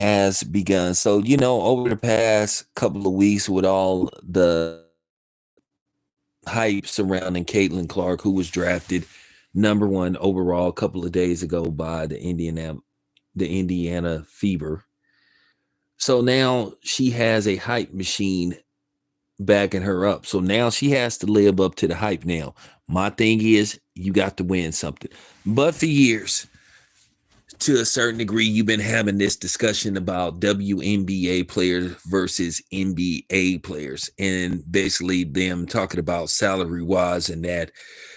has begun. So, over the past couple of weeks with all the hype surrounding Caitlin Clark, who was drafted number one overall a couple of days ago by the Indiana Fever. So now she has a hype machine backing her up. So now she has to live up to the hype now. My thing is, you got to win something. But for years, to a certain degree, you've been having this discussion about WNBA players versus NBA players, and basically them talking about salary wise, and that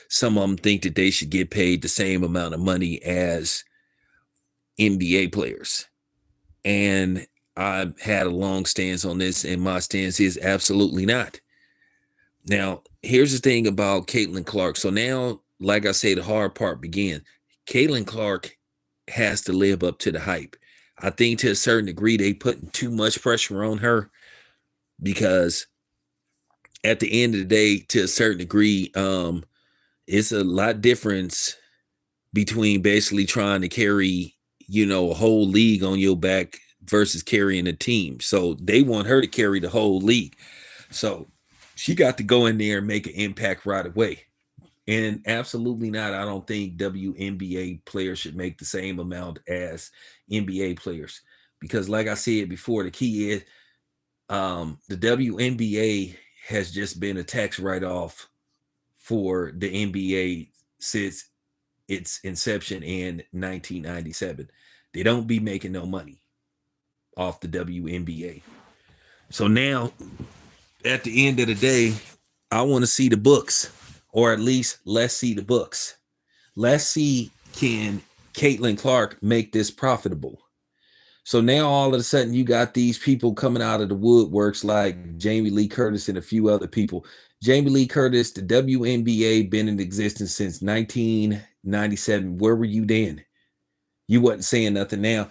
some of them think that they should get paid the same amount of money as NBA players. And I've had a long stance on this, and my stance is absolutely not. Now, here's the thing about Caitlin Clark. So now, like I say, the hard part began. Caitlin Clark has to live up to the hype. I think to a certain degree they putting too much pressure on her, because at the end of the day, to a certain degree, it's a lot difference between basically trying to carry, a whole league on your back versus carrying a team. So they want her to carry the whole league. So she got to go in there and make an impact right away. And absolutely not. I don't think WNBA players should make the same amount as NBA players, because, like I said before, the key is the WNBA has just been a tax write-off for the NBA since its inception in 1997. They don't be making no money off the WNBA. So now, at the end of the day, I want to see the books, or at least let's see the books. Let's see, can Caitlin Clark make this profitable? So now all of a sudden you got these people coming out of the woodworks like Jamie Lee Curtis and a few other people. Jamie Lee Curtis, the WNBA been in existence since 1997. Where were you then? You wasn't saying nothing now.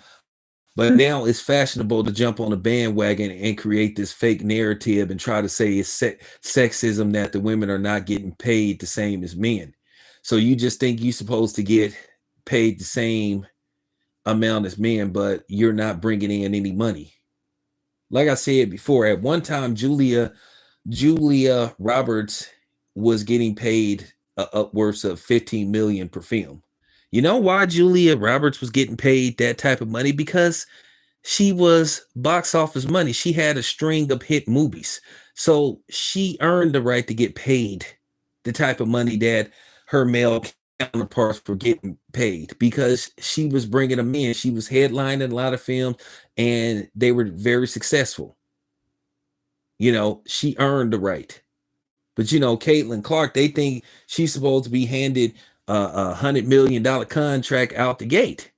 But now it's fashionable to jump on a bandwagon and create this fake narrative and try to say it's sexism that the women are not getting paid the same as men. So you just think you're supposed to get paid the same amount as men, but you're not bringing in any money. Like I said before, at one time, Julia Roberts was getting paid upwards of 15 million per film. You know why Julia Roberts was getting paid that type of money? Because she was box office money. She had a string of hit movies. So she earned the right to get paid the type of money that her male counterparts were getting paid, because she was bringing them in. She was headlining a lot of films and they were very successful. She earned the right. But Caitlin Clark, they think she's supposed to be handed $100 million contract out the gate,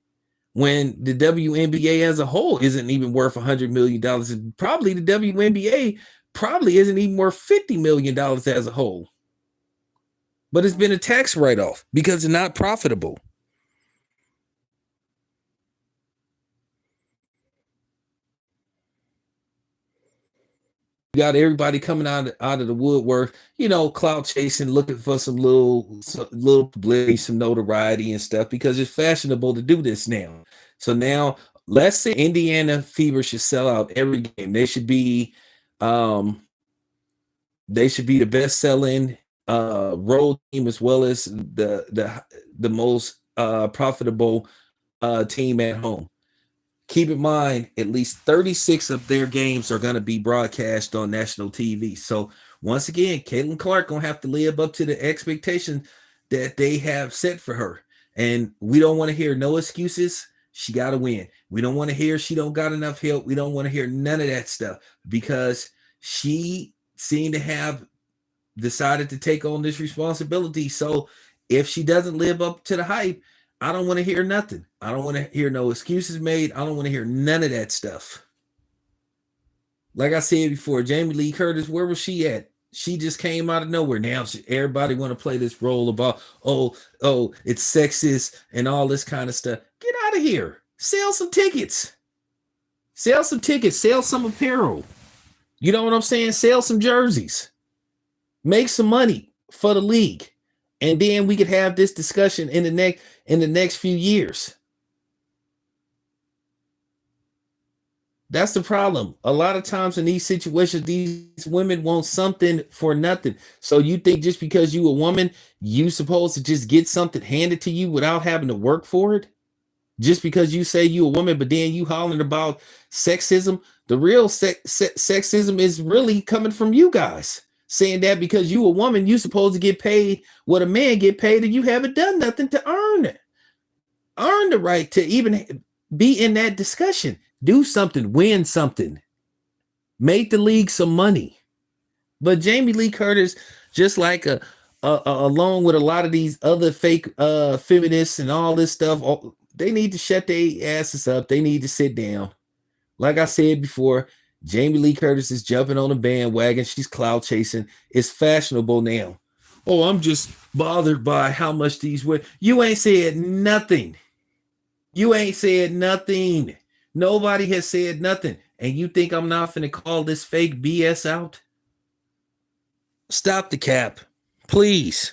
when the WNBA as a whole isn't even worth $100 million. Probably the WNBA probably isn't even worth $50 million as a whole. But it's been a tax write-off because it's not profitable. You got everybody coming out of the woodwork, clout chasing, looking for some little publicity, some notoriety and stuff, because it's fashionable to do this now. So now, let's say Indiana Fever should sell out every game. Um they should be the best selling road team, as well as the most profitable team at home. Keep in mind, at least 36 of their games are going to be broadcast on national TV. So once again, Caitlin Clark going to have to live up to the expectation that they have set for her. And we don't want to hear no excuses. She got to win. We don't want to hear she don't got enough help. We don't want to hear none of that stuff, because she seemed to have decided to take on this responsibility. So if she doesn't live up to the hype, I don't want to hear nothing. I don't want to hear no excuses made. I don't want to hear none of that stuff. Like I said before, Jamie Lee Curtis, where was she at? She just came out of nowhere. Now everybody want to play this role about, oh, it's sexist and all this kind of stuff. Get out of here. Sell some tickets. Sell some tickets. Sell some apparel. You know what I'm saying? Sell some jerseys. Make some money for the league. And then we could have this discussion in the next few years. That's the problem. A lot of times in these situations, these women want something for nothing. So you think just because you a woman, you supposed to just get something handed to you without having to work for it? Just because you say you a woman, but then you hollering about sexism. The real sexism is really coming from you guys saying that because you a woman, you supposed to get paid what a man get paid, and you haven't done nothing to earn the right to even be in that discussion. Do something, win something, make the league some money. But Jamie Lee Curtis, just like along with a lot of these other fake feminists and all this stuff, they need to shut their asses up. They need to sit down. Like I said before, Jamie Lee Curtis is jumping on a bandwagon. She's cloud chasing. It's fashionable now. Oh, I'm just bothered by how much these women. You ain't said nothing. You ain't said nothing. Nobody has said nothing. And you think I'm not finna call this fake BS out? Stop the cap, please.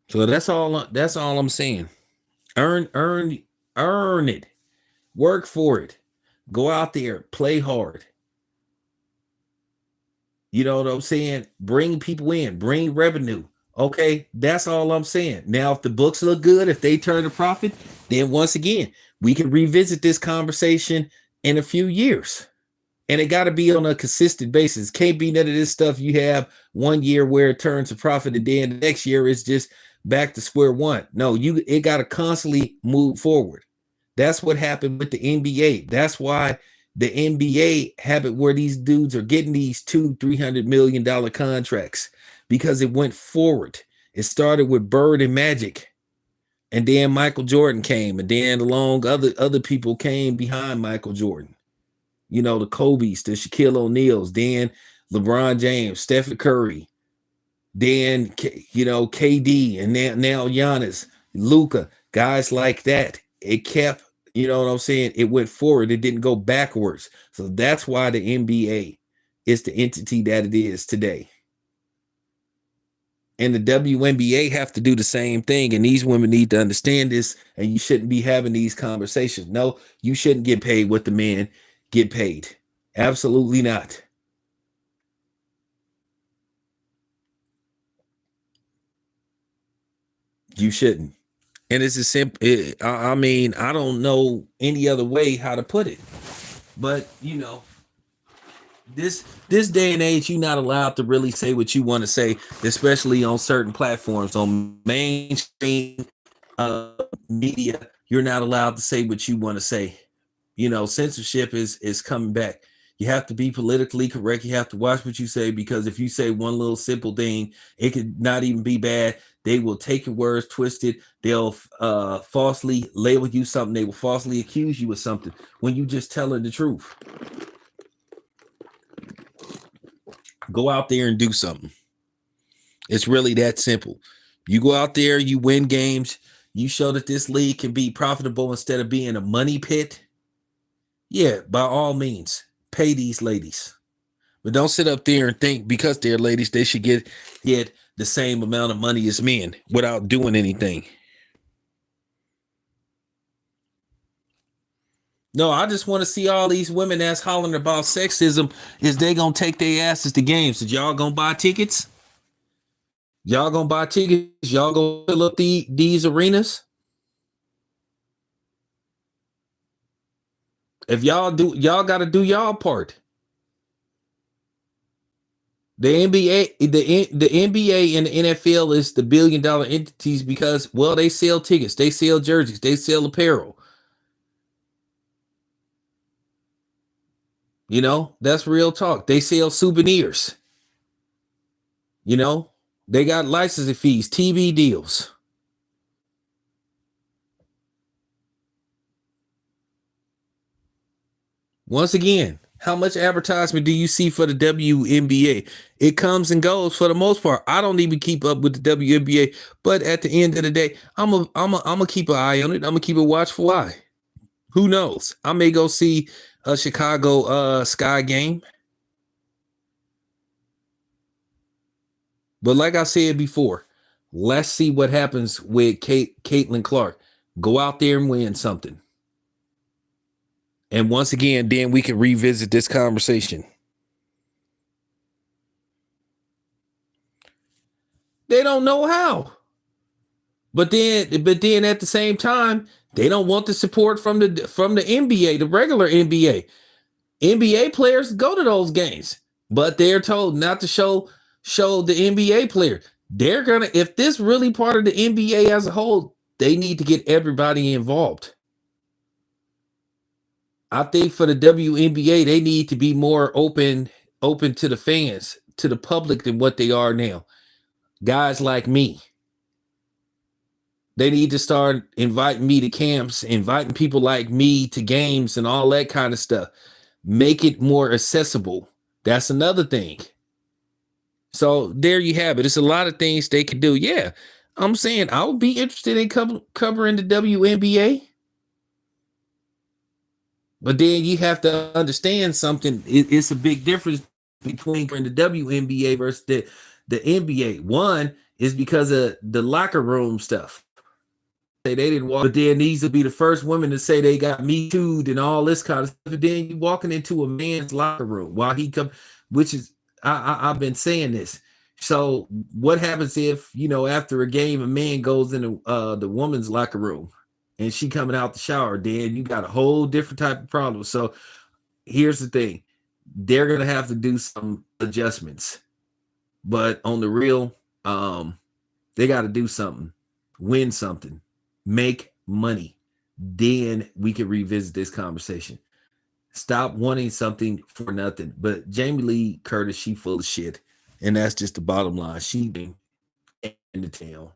So that's all I'm saying. Earn it. Work for it. Go out there, play hard. You know what I'm saying? Bring people in, bring revenue. Okay, that's all I'm saying. Now, if the books look good, if they turn a profit, then once again, we can revisit this conversation in a few years. And it got to be on a consistent basis. Can't be none of this stuff you have one year where it turns a profit and then the next year it's just back to square one. No, it got to constantly move forward. That's what happened with the NBA. That's why the NBA have it where these dudes are getting these $200-300 million contracts because it went forward. It started with Bird and Magic, and then Michael Jordan came, and then along other people came behind Michael Jordan. You know, the Kobe's, the Shaquille O'Neal's, then LeBron James, Stephen Curry, then KD, and now Giannis, Luka, guys like that. It kept, you know what I'm saying? It went forward. It didn't go backwards. So that's why the NBA is the entity that it is today. And the WNBA have to do the same thing. And these women need to understand this. And you shouldn't be having these conversations. No, you shouldn't get paid what the men get paid. Absolutely not. You shouldn't. And it's a simple. I mean, I don't know any other way how to put it. But this day and age, you're not allowed to really say what you want to say, especially on certain platforms, on mainstream uh, media. You're not allowed to say what you want to say. Censorship is coming back. You have to be politically correct. You have to watch what you say, because if you say one little simple thing, it could not even be bad. They will take your words, twist it. They'll falsely label you something. They will falsely accuse you of something when you just telling the truth. Go out there and do something. It's really that simple. You go out there, you win games, you show that this league can be profitable instead of being a money pit. Yeah, by all means, pay these ladies. But don't sit up there and think because they're ladies, they should get the same amount of money as men without doing anything. No, I just want to see all these women that's hollering about sexism. Is they gonna take their asses to games? Is y'all gonna buy tickets? Y'all gonna buy tickets? Y'all gonna fill up these arenas? If y'all do, y'all got to do y'all part. The NBA, the NBA and the NFL is the billion-dollar entities because, well, they sell tickets, they sell jerseys, they sell apparel. That's real talk. They sell souvenirs. They got licensing fees, TV deals. Once again, How much advertisement do you see for the WNBA? It comes and goes for the most part. I don't even keep up with the WNBA, but at the end of the day, I'm a keep an eye on it. I'm gonna keep a watchful eye. Who knows? I may go see a Chicago Sky game. But like I said before, let's see what happens with Caitlin Clark. Go out there and win something. And once again, then we can revisit this conversation. They don't know how. But then at the same time, they don't want the support from the NBA, the regular NBA. NBA players go to those games, but they're told not to show the NBA player. They're gonna, if this really part of the NBA as a whole, they need to get everybody involved. I think for the WNBA, they need to be more open to the fans, to the public than what they are now. Guys like me. They need to start inviting me to camps, inviting people like me to games and all that kind of stuff. Make it more accessible. That's another thing. So there you have it. It's a lot of things they can do. Yeah, I'm saying I would be interested in covering the WNBA. But then you have to understand something. It's a big difference between the WNBA versus the NBA. One is because of the locker room stuff. They didn't walk, but then these would be the first women to say they got me too'd and all this kind of stuff. And then you walking into a man's locker room while he come, which is I've been saying this. So what happens if, after a game a man goes into the woman's locker room and she coming out the shower? Then you got a whole different type of problem. So here's the thing: they're gonna have to do some adjustments, but on the real, they got to do something, win something, make money. Then we can revisit this conversation. Stop wanting something for nothing. But Jamie Lee Curtis, she full of shit, and that's just the bottom line. She in the town,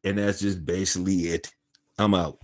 and that's just basically it. I'm out.